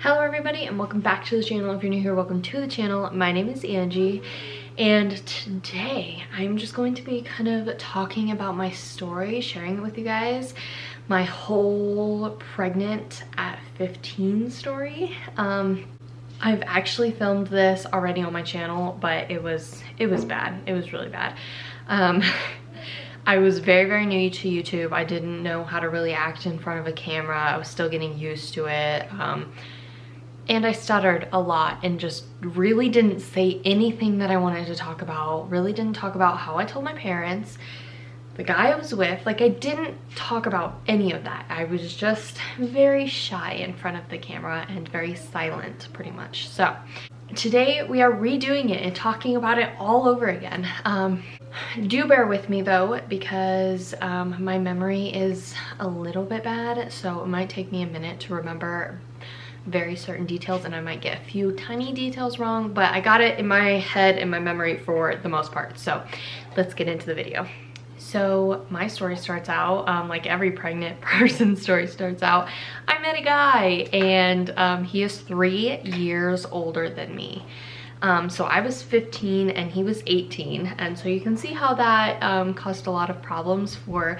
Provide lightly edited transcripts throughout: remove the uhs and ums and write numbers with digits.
Hello everybody and welcome back to the channel. If you're new here, welcome to the channel. My name is Angie and today I'm just going to be kind of talking about my story, sharing it with you guys. My whole pregnant at 15 story. I've actually filmed this already on my channel, but it was bad. It was really bad. I was very new to YouTube. I didn't know how to really act in front of a camera. I was still getting used to it. And I stuttered a lot and just really didn't say anything that I wanted to talk about. Really didn't talk about how I told my parents, the guy I was with. Like, I didn't talk about any of that. I was just very shy in front of the camera and very silent, pretty much. So today we are redoing it and talking about it all over again. Do bear with me though, because my memory is a little bit bad, so it might take me a minute to remember very certain details, and I might get a few tiny details wrong, but I got it in my head and my memory for the most part. So let's get into the video. So my story starts out like every pregnant person's story starts out. I met a guy and he is 3 years older than me. So I was 15 and he was 18, and so you can see how that caused a lot of problems for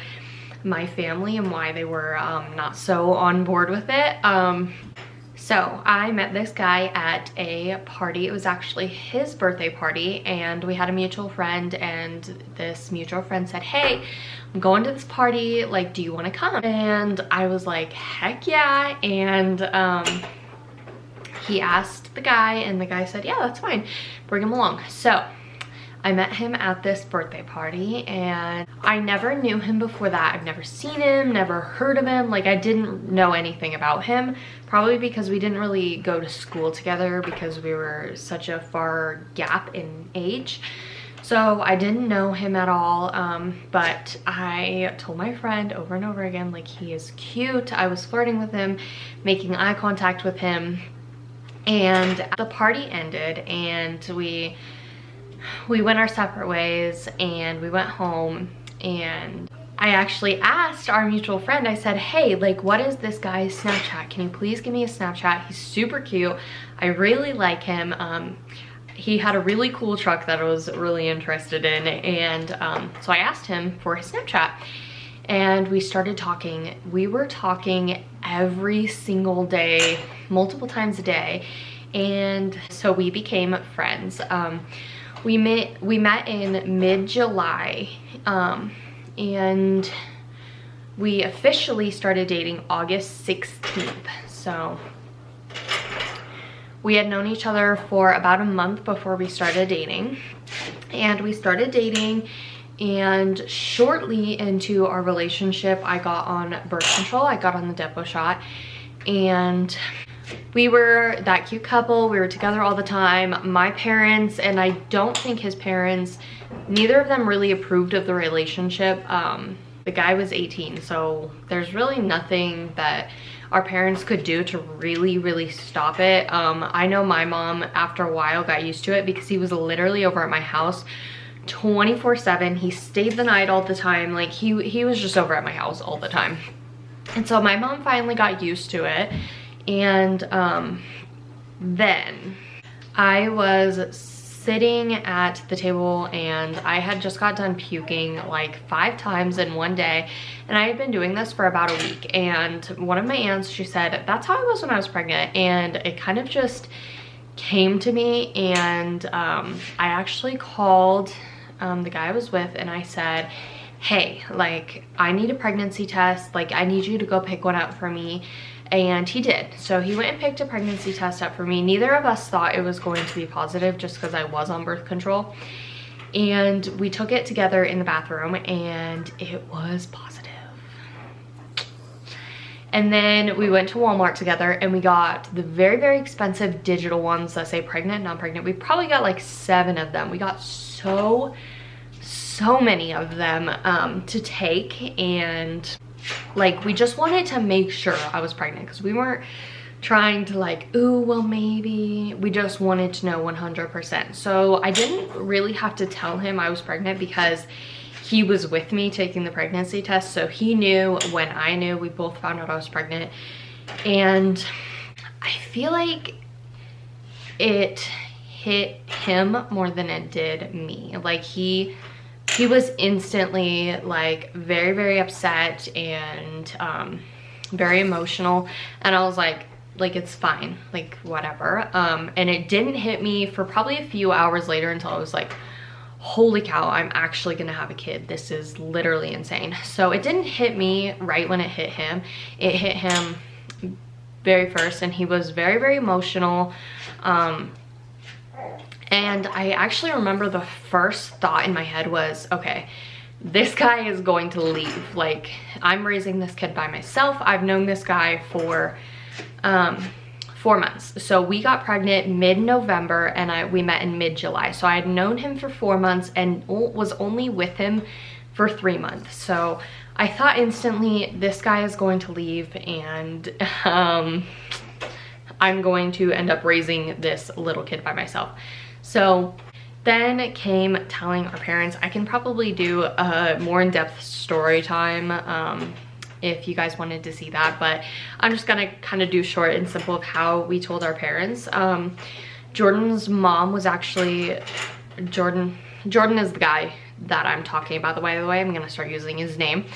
my family and why they were not so on board with it. So I met this guy at a party. It was actually his birthday party, and we had a mutual friend, and this mutual friend said, "Hey, I'm going to this party, like, do you want to come?" And I was like, heck yeah. And he asked the guy, and the guy said, yeah, that's fine, bring him along. So I met him at this birthday party, and I never knew him before that. I've never seen him, never heard of him. Like, I didn't know anything about him, probably because we didn't really go to school together because we were such a far gap in age. So I didn't know him at all, but I told my friend over and over again, like, he is cute. I was flirting with him, making eye contact with him, and the party ended, and we went our separate ways, and we went home. And I actually asked our mutual friend, I said, hey, like, what is this guy's Snapchat? Can you please give me a Snapchat? He's super cute. I really like him. He had a really cool truck that I was really interested in, and so I asked him for his Snapchat, and we started talking. We were talking every single day, multiple times a day, and so we became friends. We met in mid-July, and we officially started dating August 16th. So we had known each other for about a month before we started dating, and we started dating, and shortly into our relationship, I got on birth control. I got on the Depo shot, and we were that cute couple. We were together all the time. My parents, and I don't think his parents, neither of them really approved of the relationship. The guy was 18, so there's really nothing that our parents could do to really stop it. I know my mom, after a while, got used to it because he was literally over at my house 24/7. He stayed the night all the time. Like, he was just over at my house all the time. And so my mom finally got used to it. And then I was sitting at the table, and I had just got done puking like 5 times in one day, and I had been doing this for about a week. And one of my aunts, she said, that's how I was when I was pregnant. And it kind of just came to me, and I actually called the guy I was with, and I said, hey, like, I need a pregnancy test. Like, I need you to go pick one up for me. And he did. So he went and picked a pregnancy test up for me. Neither of us thought it was going to be positive, just because I was on birth control. And we took it together in the bathroom, and it was positive. And then we went to Walmart together, and we got the very expensive digital ones that say pregnant, non-pregnant. We probably got like 7 of them. We got so many of them to take, and like, we just wanted to make sure I was pregnant, because we weren't trying to like, ooh, well, maybe. We just wanted to know 100%. So I didn't really have to tell him I was pregnant, because he was with me taking the pregnancy test. So he knew when I knew. We both found out I was pregnant. And I feel like it hit him more than it did me. Like he was instantly like very, very upset and very emotional, and I was like it's fine, like whatever. And it didn't hit me for probably a few hours later until I was like, holy cow, I'm actually gonna have a kid. This is literally insane. So it didn't hit me right when it hit him. It hit him very first, and he was very, very emotional. And I actually remember the first thought in my head was, okay, this guy is going to leave. Like, I'm raising this kid by myself. I've known this guy for 4 months. So we got pregnant mid-November, and we met in mid-July. So I had known him for 4 months and was only with him for 3 months. So I thought instantly, this guy is going to leave, and I'm going to end up raising this little kid by myself. So then came telling our parents. I can probably do a more in-depth story time if you guys wanted to see that, but I'm just gonna kind of do short and simple of how we told our parents. Jordan's mom was actually, Jordan is the guy that I'm talking about, by the way. I'm gonna start using his name.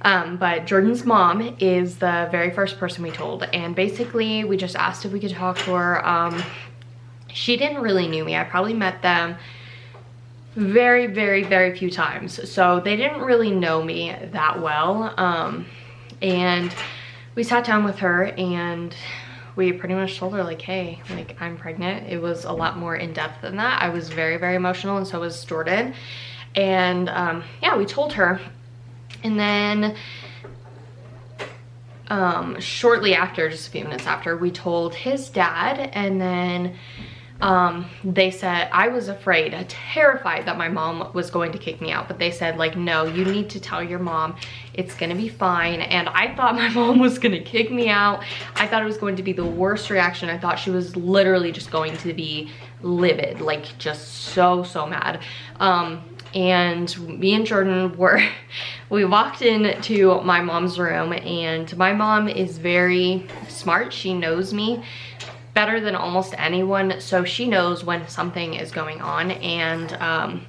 But Jordan's mom is the very first person we told, and basically we just asked if we could talk to her. She didn't really knew me. I probably met them very, very, very few times, so they didn't really know me that well. And we sat down with her and we pretty much told her like, hey, like, I'm pregnant. It was a lot more in-depth than that. I was very, very emotional, and so was Jordan. And yeah, we told her. And then shortly after, just a few minutes after, we told his dad. And then they said, I was afraid, terrified that my mom was going to kick me out, but they said like, no, you need to tell your mom, it's gonna be fine. And I thought my mom was gonna kick me out. I thought it was going to be the worst reaction. I thought she was literally just going to be livid, like just so mad. And me and Jordan we walked into my mom's room, and my mom is very smart. She knows me better than almost anyone, so she knows when something is going on. And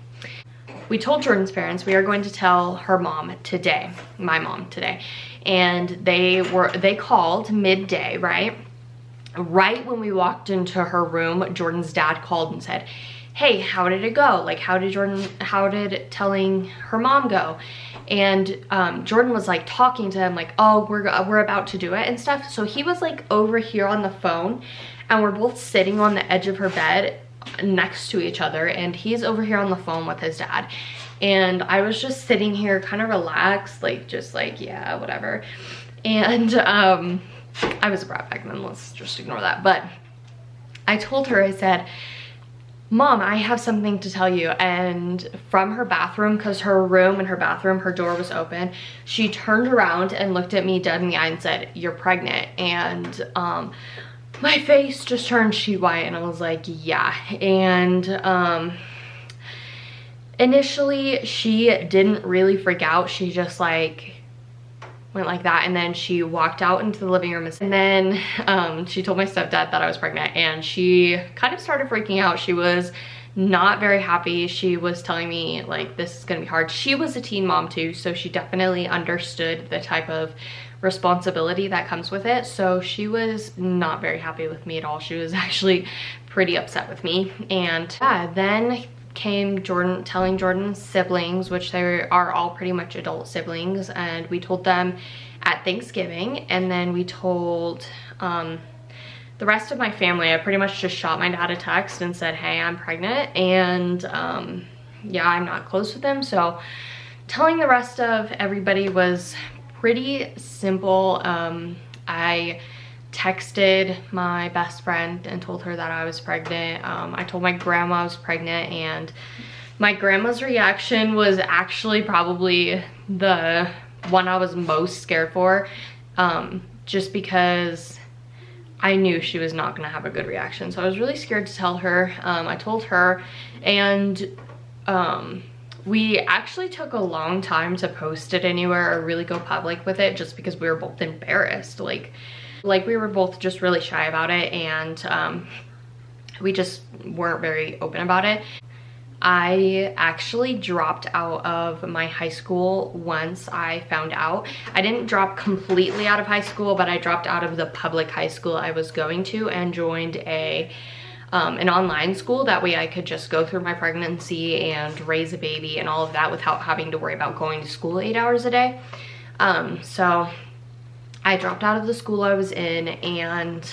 we told Jordan's parents we are going to tell her mom today, my mom today. And they called midday, right when we walked into her room. Jordan's dad called and said, hey, how did it go? Like, how did telling her mom go? And Jordan was like talking to him like, oh, we're about to do it and stuff. So he was like over here on the phone, and we're both sitting on the edge of her bed next to each other, and he's over here on the phone with his dad. And I was just sitting here kind of relaxed, like just like, yeah, whatever. And I was a brat back then, let's just ignore that. But I told her, I said, Mom, I have something to tell you. And from her bathroom, because her room and her bathroom, her door was open, she turned around and looked at me dead in the eye and said, you're pregnant. And my face just turned sheet white, and I was like, yeah. And initially she didn't really freak out. She just like went like that, and then she walked out into the living room. And then she told my stepdad that I was pregnant, and she kind of started freaking out. She was not very happy. She was telling me like, this is gonna be hard. She was a teen mom too, so she definitely understood the type of responsibility that comes with it. So she was not very happy with me at all. She was actually pretty upset with me. And yeah, then came Jordan, telling Jordan's siblings, which they are all pretty much adult siblings, and we told them at Thanksgiving. And then we told the rest of my family. I pretty much just shot my dad a text and said, hey, I'm pregnant. And yeah, I'm not close with him. So telling the rest of everybody was pretty simple. I texted my best friend and told her that I was pregnant. I told my grandma I was pregnant, and my grandma's reaction was actually probably the one I was most scared for, just because I knew she was not gonna have a good reaction. So I was really scared to tell her. I told her, and we actually took a long time to post it anywhere or really go public with it, just because we were both embarrassed. Like Like, we were both just really shy about it, and we just weren't very open about it. I actually dropped out of my high school once I found out. I didn't drop completely out of high school, but I dropped out of the public high school I was going to and joined an online school. That way I could just go through my pregnancy and raise a baby and all of that without having to worry about going to school 8 hours a day. So I dropped out of the school I was in, and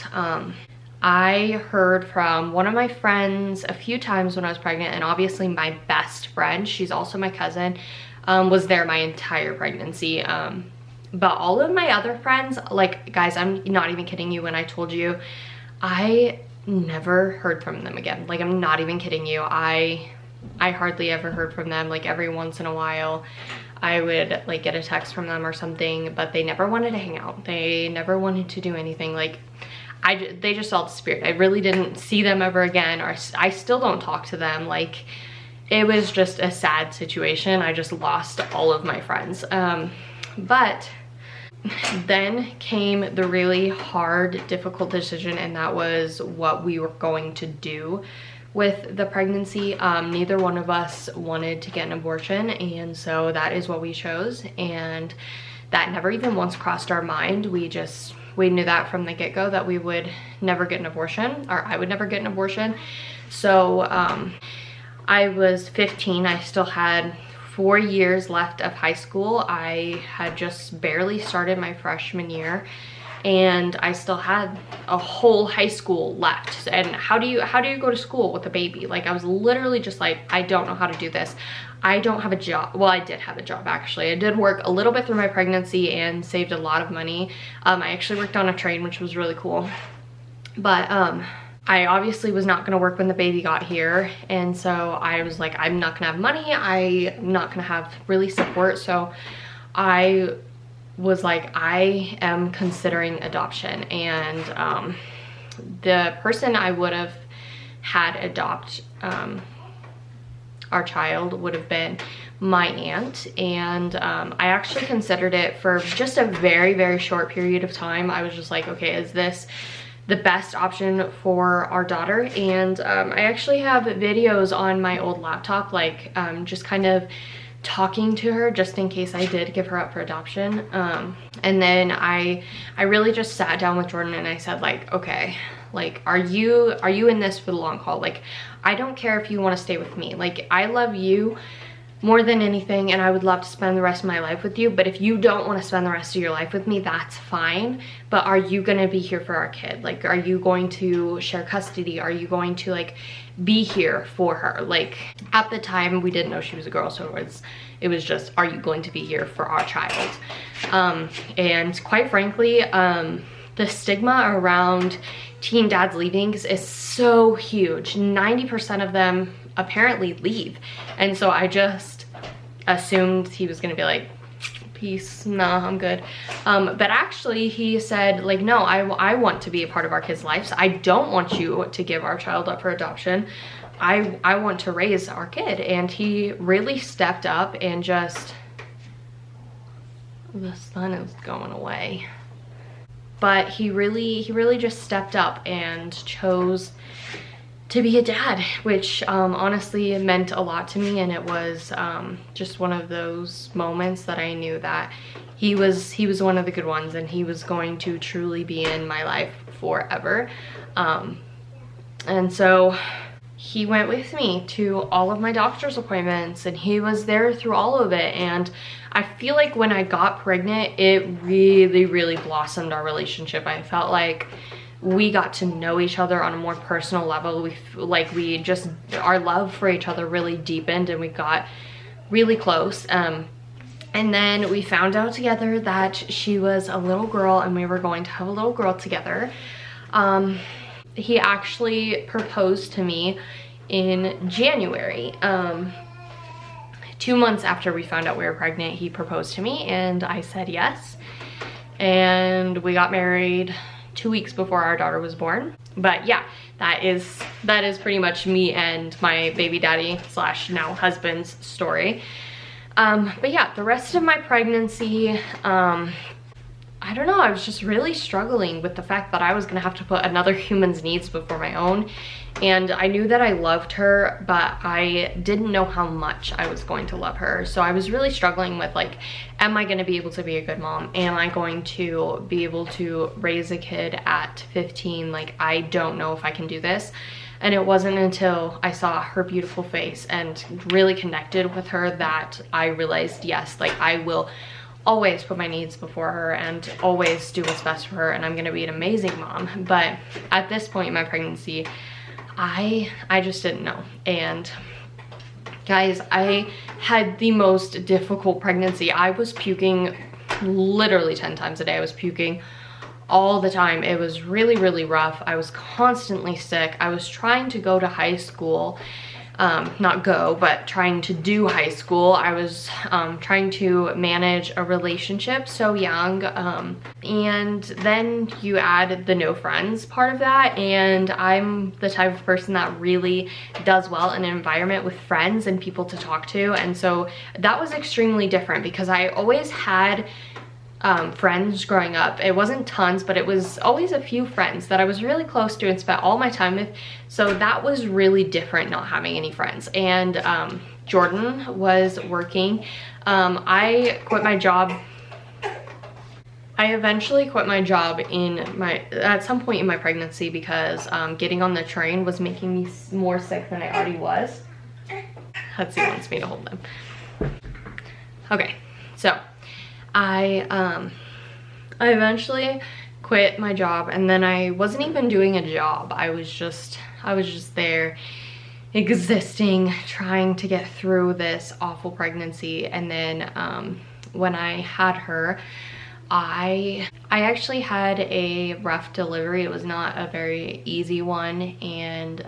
I heard from one of my friends a few times when I was pregnant, and obviously my best friend, she's also my cousin, was there my entire pregnancy. But all of my other friends, like, guys, I'm not even kidding you when I told you, I never heard from them again. Like, I'm not even kidding you. I hardly ever heard from them. Like, every once in a while I would like get a text from them or something, but they never wanted to hang out. They never wanted to do anything. Like, they just all disappeared. I really didn't see them ever again, or I still don't talk to them. Like, it was just a sad situation. I just lost all of my friends. But then came the really hard, difficult decision, and that was what we were going to do with the pregnancy. Neither one of us wanted to get an abortion, and so that is what we chose, and that never even once crossed our mind. We knew that from the get-go, that we would never get an abortion, or I would never get an abortion. So I was 15. I still had 4 years left of high school. I had just barely started my freshman year, and I still had a whole high school left. And how do you go to school with a baby? Like, I was literally just like, I don't know how to do this. I don't have a job. Well, I did have a job, actually. I did work a little bit through my pregnancy and saved a lot of money. I actually worked on a train, which was really cool. But I obviously was not gonna work when the baby got here. And so I was like, I'm not gonna have money. I'm not gonna have really support. So I was like, I am considering adoption. And the person I would have had adopt our child would have been my aunt. And I actually considered it for just a very, very short period of time. I was just like, okay, is this the best option for our daughter? And I actually have videos on my old laptop, like just kind of talking to her, just in case I did give her up for adoption. And then I really just sat down with Jordan and I said, like, okay, like, are you in this for the long haul? Like, I don't care if you want to stay with me. Like, I love you more than anything, and I would love to spend the rest of my life with you. But if you don't want to spend the rest of your life with me, that's fine. But are you going to be here for our kid? Like, are you going to share custody? Are you going to, like, be here for her? Like, at the time, we didn't know she was a girl, so it was just, are you going to be here for our child? And quite frankly, the stigma around teen dads leaving is so huge. 90% of them apparently leave. And so I just assumed he was gonna be like, peace, nah, I'm good. But actually he said, like, no, I want to be a part of our kids' lives. I don't want you to give our child up for adoption. I want to raise our kid. And he really stepped up and just, the sun is going away. But he really just stepped up and chose to be a dad, which honestly meant a lot to me. And it was just one of those moments that I knew that he was one of the good ones, and he was going to truly be in my life forever. And so he went with me to all of my doctor's appointments, and he was there through all of it. And I feel like when I got pregnant, it really blossomed our relationship. I felt like we got to know each other on a more personal level. Our love for each other really deepened, and we got really close. And then we found out together that she was a little girl, and we were going to have a little girl together. He actually proposed to me in January. 2 months after we found out we were pregnant, he proposed to me, and I said yes. And we got married 2 weeks before our daughter was born. But yeah, that is pretty much me and my baby daddy slash now husband's story. But yeah, the rest of my pregnancy, I don't know, I was just really struggling with the fact that I was gonna have to put another human's needs before my own. And I knew that I loved her, but I didn't know how much I was going to love her. So I was really struggling with like, am I gonna be able to be a good mom? Am I going to be able to raise a kid at 15? Like, I don't know if I can do this. And it wasn't until I saw her beautiful face and really connected with her that I realized, yes, like I will always put my needs before her and always do what's best for her, and I'm gonna be an amazing mom. But at this point in my pregnancy, I just didn't know. And guys, I had the most difficult pregnancy. I was puking literally 10 times a day. I was puking all the time. It was really, really rough. I was constantly sick. I was trying to go to high school, not go, but trying to do high school. I was trying to manage a relationship so young, and then you add the no friends part of that, and I'm the type of person that really does well in an environment with friends and people to talk to. And so that was extremely different because I always had friends growing up. It wasn't tons, but it was always a few friends that I was really close to and spent all my time with. So that was really different, not having any friends. And Jordan was working. I quit my job. I eventually quit my job at some point in my pregnancy because getting on the train was making me more sick than I already was. Hudson wants me to hold them. Okay, so I eventually quit my job, and then I wasn't even doing a job. I was just there existing, trying to get through this awful pregnancy. And then when I had her, I actually had a rough delivery. It was not a very easy one. And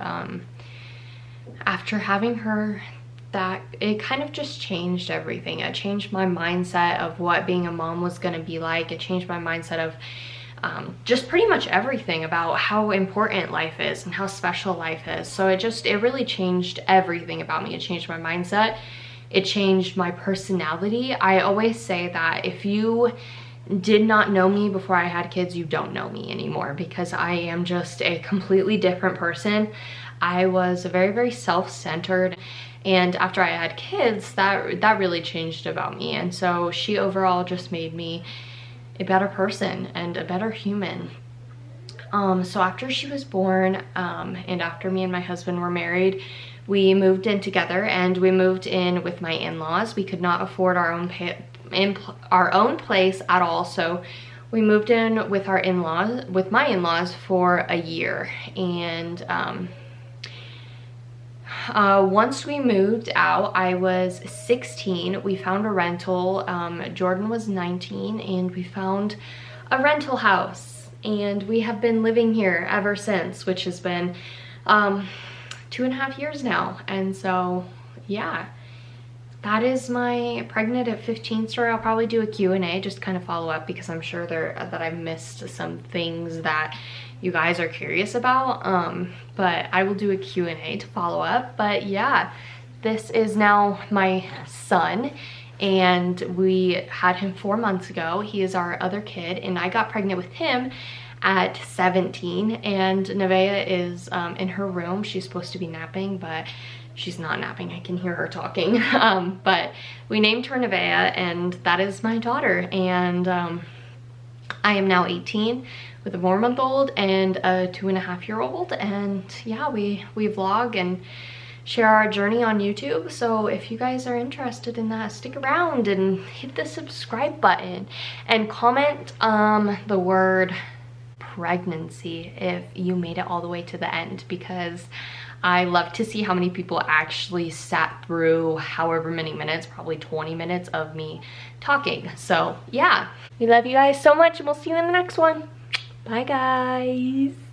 after having her, that it kind of just changed everything. It changed my mindset of what being a mom was going to be like. It changed my mindset of just pretty much everything about how important life is and how special life is. So it really changed everything about me. It changed my mindset. It changed my personality. I always say that if you did not know me before I had kids, you don't know me anymore, because I am just a completely different person. I was very, very self-centered. And after I had kids, that really changed about me. And so she overall just made me a better person and a better human. So after she was born, and after me and my husband were married, we moved in together, and we moved in with my in-laws. We could not afford our own place at all. So we moved in with my in-laws for a year. And once we moved out, I was 16. We found a rental. Jordan was 19, and we found a rental house, and we have been living here ever since, which has been 2.5 years now. And so yeah, that is my pregnant at 15 story. I'll probably do a Q&A, just kind of follow up, because I'm sure that I've missed some things that you guys are curious about, but I will do a Q&A to follow up. But yeah, this is now my son, and we had him 4 months ago. He is our other kid, and I got pregnant with him at 17. And Nevaeh is in her room. She's supposed to be napping, but she's not napping. I can hear her talking. But we named her Nevaeh, and that is my daughter. And I am now 18 with a 4-month-old and a 2.5-year-old. And yeah, we vlog and share our journey on YouTube. So if you guys are interested in that, stick around and hit the subscribe button and comment the word pregnancy if you made it all the way to the end, because I love to see how many people actually sat through however many minutes, probably 20 minutes of me talking. So yeah, we love you guys so much, and we'll see you in the next one. Bye guys.